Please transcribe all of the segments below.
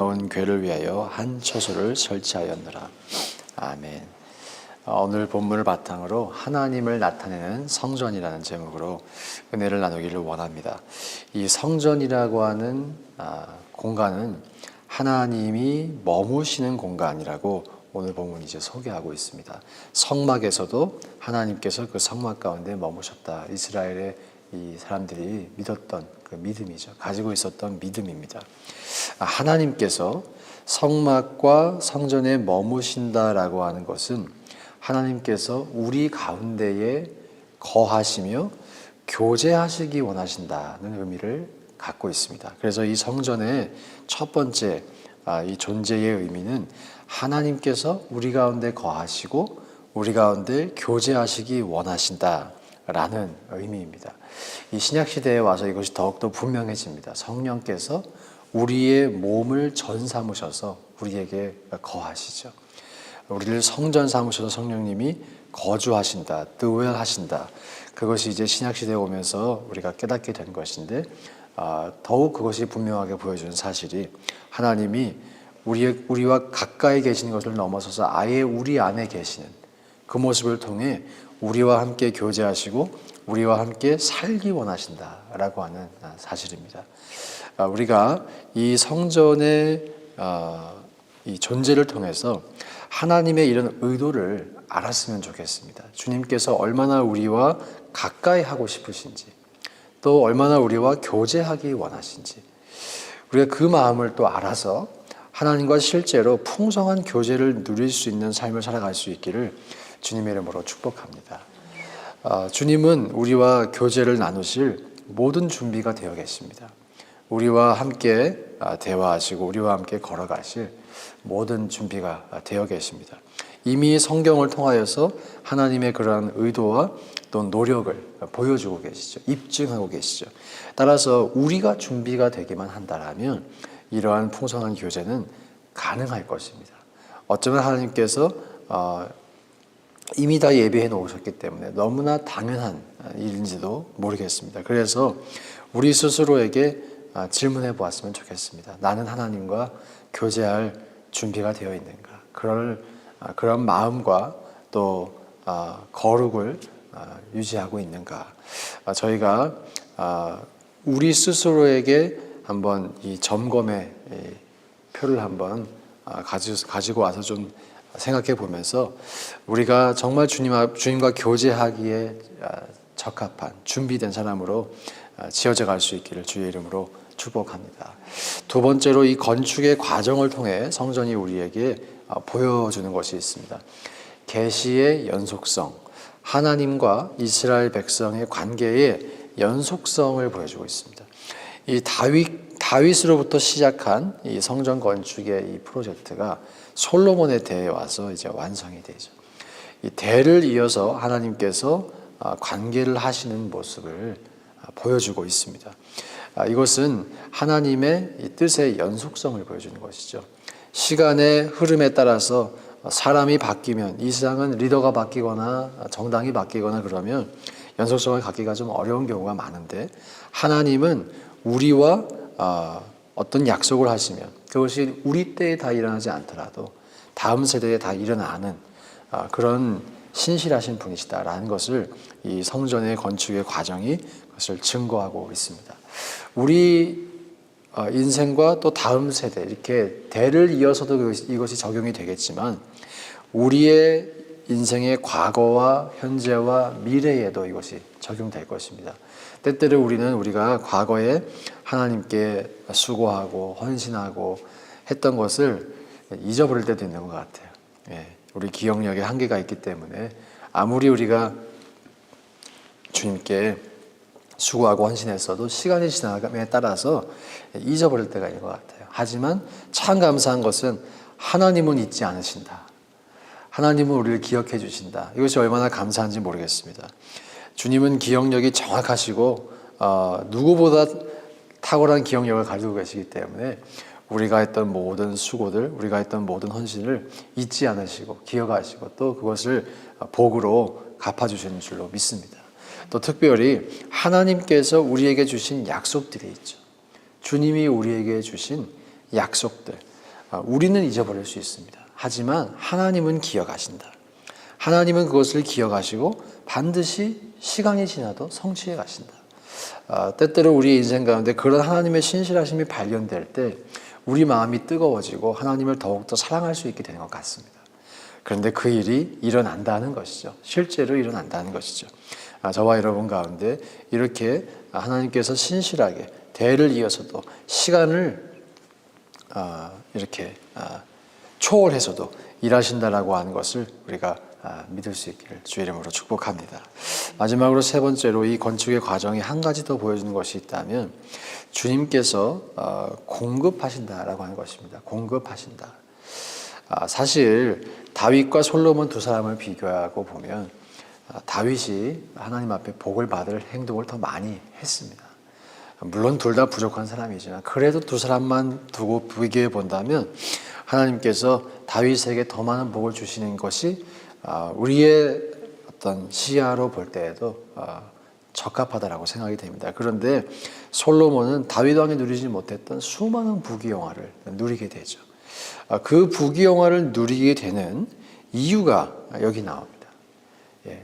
온 교회를 위하여 한 처소를 설치하였느라. 아멘. 오늘 본문을 바탕으로 하나님을 나타내는 성전이라는 제목으로 은혜를 나누기를 원합니다. 이 성전이라고 하는 공간은 하나님이 머무시는 공간이라고 오늘 본문이 이제 소개하고 있습니다. 성막에서도 하나님께서 그 성막 가운데 머무셨다. 이스라엘의 이 사람들이 믿었던 그 믿음이죠. 가지고 있었던 믿음입니다. 하나님께서 성막과 성전에 머무신다라고 하는 것은 하나님께서 우리 가운데에 거하시며 교제하시기 원하신다는 의미를 갖고 있습니다. 그래서 이 성전의 첫 번째 이 존재의 의미는 하나님께서 우리 가운데 거하시고 우리 가운데 교제하시기 원하신다라는 의미입니다. 이 신약시대에 와서 이것이 더욱더 분명해집니다. 성령께서 우리의 몸을 전 삼으셔서 우리에게 거하시죠. 우리를 성전 삼으셔서 성령님이 거주하신다, dwell하신다. 그것이 이제 신약시대에 오면서 우리가 깨닫게 된 것인데 더욱 그것이 분명하게 보여주는 사실이 하나님이 우리와 가까이 계시는 것을 넘어서서 아예 우리 안에 계시는 그 모습을 통해 우리와 함께 교제하시고 우리와 함께 살기 원하신다라고 하는 사실입니다. 우리가 이 성전의 이 존재를 통해서 하나님의 이런 의도를 알았으면 좋겠습니다. 주님께서 얼마나 우리와 가까이 하고 싶으신지, 또 얼마나 우리와 교제하기 원하신지, 우리가 그 마음을 또 알아서 하나님과 실제로 풍성한 교제를 누릴 수 있는 삶을 살아갈 수 있기를 주님의 이름으로 축복합니다. 주님은 우리와 교제를 나누실 모든 준비가 되어 계십니다. 우리와 함께 대화하시고 우리와 함께 걸어가실 모든 준비가 되어 계십니다. 이미 성경을 통하여서 하나님의 그러한 의도와 또 노력을 보여주고 계시죠. 입증하고 계시죠. 따라서 우리가 준비가 되기만 한다면 이러한 풍성한 교제는 가능할 것입니다. 어쩌면 하나님께서 이미 다 예비해 놓으셨기 때문에 너무나 당연한 일인지도 모르겠습니다. 그래서 우리 스스로에게 질문해 보았으면 좋겠습니다. 나는 하나님과 교제할 준비가 되어 있는가? 그런 마음과 또 거룩을 유지하고 있는가? 저희가 우리 스스로에게 한번 이 점검의 표를 한번 가지고 와서 좀 생각해 보면서 우리가 정말 주님과 교제하기에 적합한 준비된 사람으로 지어져 갈 수 있기를 주의 이름으로 축복합니다. 두 번째로 이 건축의 과정을 통해 성전이 우리에게 보여주는 것이 있습니다. 계시의 연속성, 하나님과 이스라엘 백성의 관계의 연속성을 보여주고 있습니다. 이 다윗으로부터 시작한 이 성전 건축의 이 프로젝트가 솔로몬의 때에 와서 이제 완성이 되죠. 이 대를 이어서 하나님께서 관계를 하시는 모습을 보여주고 있습니다. 이것은 하나님의 이 뜻의 연속성을 보여주는 것이죠. 시간의 흐름에 따라서 사람이 바뀌면 이 세상은 리더가 바뀌거나 정당이 바뀌거나 그러면 연속성을 갖기가 좀 어려운 경우가 많은데 하나님은 우리와 어떤 약속을 하시면 그것이 우리 때에 다 일어나지 않더라도 다음 세대에 다 일어나는 그런 신실하신 분이시다라는 것을 이 성전의 건축의 과정이 그것을 증거하고 있습니다. 우리 인생과 또 다음 세대 이렇게 대를 이어서도 이것이 적용이 되겠지만 우리의 인생의 과거와 현재와 미래에도 이것이 적용될 것입니다. 때때로 우리가 과거에 하나님께 수고하고 헌신하고 했던 것을 잊어버릴 때도 있는 것 같아요. 우리 기억력에 한계가 있기 때문에 아무리 우리가 주님께 수고하고 헌신했어도 시간이 지나감에 따라서 잊어버릴 때가 있는 것 같아요. 하지만 참 감사한 것은 하나님은 잊지 않으신다. 하나님은 우리를 기억해 주신다. 이것이 얼마나 감사한지 모르겠습니다. 주님은 기억력이 정확하시고 누구보다 탁월한 기억력을 가지고 계시기 때문에 우리가 했던 모든 수고들, 우리가 했던 모든 헌신을 잊지 않으시고 기억하시고 또 그것을 복으로 갚아주시는 줄로 믿습니다. 또 특별히 하나님께서 우리에게 주신 약속들이 있죠. 주님이 우리에게 주신 약속들, 우리는 잊어버릴 수 있습니다. 하지만 하나님은 기억하신다. 하나님은 그것을 기억하시고 반드시 시간이 지나도 성취해 가신다. 때때로 우리의 인생 가운데 그런 하나님의 신실하심이 발견될 때 우리 마음이 뜨거워지고 하나님을 더욱더 사랑할 수 있게 되는 것 같습니다. 그런데 그 일이 일어난다는 것이죠. 실제로 일어난다는 것이죠. 저와 여러분 가운데 이렇게 하나님께서 신실하게 대를 이어서도 시간을 이렇게 초월해서도 일하신다라고 하는 것을 우리가 믿을 수 있기를 주의 이름으로 축복합니다. 마지막으로 세 번째로 이 건축의 과정이 한 가지 더 보여주는 것이 있다면 주님께서 공급하신다라고 하는 것입니다. 공급하신다. 사실 다윗과 솔로몬 두 사람을 비교하고 보면 다윗이 하나님 앞에 복을 받을 행동을 더 많이 했습니다. 물론 둘 다 부족한 사람이지만 그래도 두 사람만 두고 비교해 본다면 하나님께서 다윗에게 더 많은 복을 주시는 것이 우리의 어떤 시야로 볼 때에도 적합하다라고 생각이 됩니다. 그런데 솔로몬은 다윗 왕이 누리지 못했던 수많은 부귀영화를 누리게 되죠. 그 부귀영화를 누리게 되는 이유가 여기 나옵니다.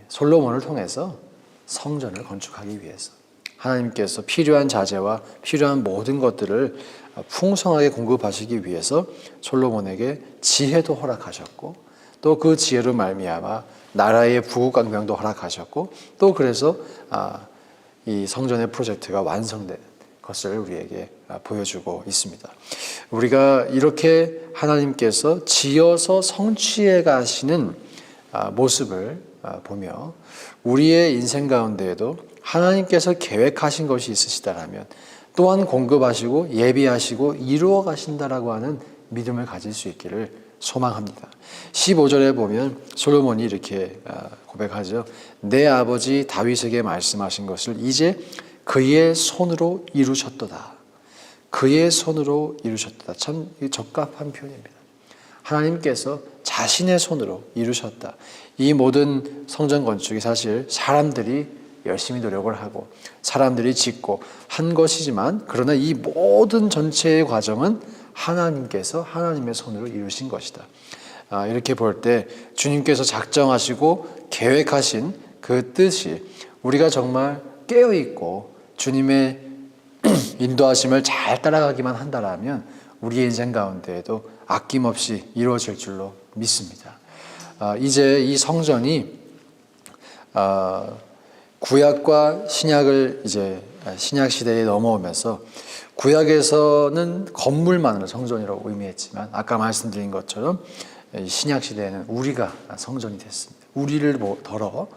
솔로몬을 통해서 성전을 건축하기 위해서 하나님께서 필요한 자재와 필요한 모든 것들을 풍성하게 공급하시기 위해서 솔로몬에게 지혜도 허락하셨고 또 그 지혜로 말미암아 나라의 부국강병도 허락하셨고 또 그래서 이 성전의 프로젝트가 완성된 것을 우리에게 보여주고 있습니다. 우리가 이렇게 하나님께서 지어서 성취해 가시는 모습을 보며 우리의 인생 가운데에도 하나님께서 계획하신 것이 있으시다라면 또한 공급하시고 예비하시고 이루어 가신다라고 하는 믿음을 가질 수 있기를 소망합니다. 15절에 보면 솔로몬이 이렇게 고백하죠. 내 아버지 다윗에게 말씀하신 것을 이제 그의 손으로 이루셨도다. 그의 손으로 이루셨도다. 참 적합한 표현입니다. 하나님께서 자신의 손으로 이루셨다. 이 모든 성전 건축이 사실 사람들이 열심히 노력을 하고 사람들이 짓고 한 것이지만 그러나 이 모든 전체의 과정은 하나님께서 하나님의 손으로 이루신 것이다. 이렇게 볼 때 주님께서 작정하시고 계획하신 그 뜻이 우리가 정말 깨어있고 주님의 인도하심을 잘 따라가기만 한다면 우리의 인생 가운데에도 아낌없이 이루어질 줄로 믿습니다. 이제 이 성전이 구약과 신약을 이제 신약 시대에 넘어오면서 구약에서는 건물만을 성전이라고 의미했지만 아까 말씀드린 것처럼 신약 시대에는 우리가 성전이 됐습니다. 우리를 더러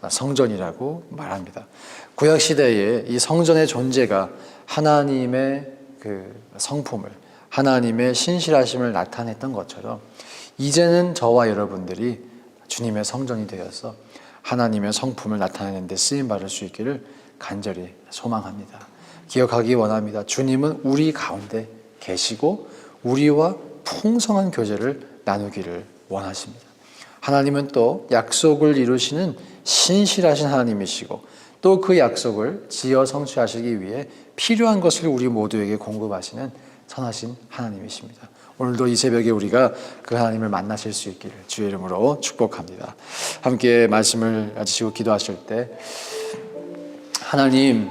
성전이라고 말합니다. 구약 시대에 이 성전의 존재가 하나님의 그 성품을 하나님의 신실하심을 나타냈던 것처럼 이제는 저와 여러분들이 주님의 성전이 되어서 하나님의 성품을 나타내는 데 쓰임 받을 수 있기를 간절히 소망합니다. 기억하기 원합니다. 주님은 우리 가운데 계시고 우리와 풍성한 교제를 나누기를 원하십니다. 하나님은 또 약속을 이루시는 신실하신 하나님이시고 또 그 약속을 지어 성취하시기 위해 필요한 것을 우리 모두에게 공급하시는 선하신 하나님이십니다. 오늘도 이 새벽에 우리가 그 하나님을 만나실 수 있기를 주의 이름으로 축복합니다. 함께 말씀을 가지시고 기도하실 때 하나님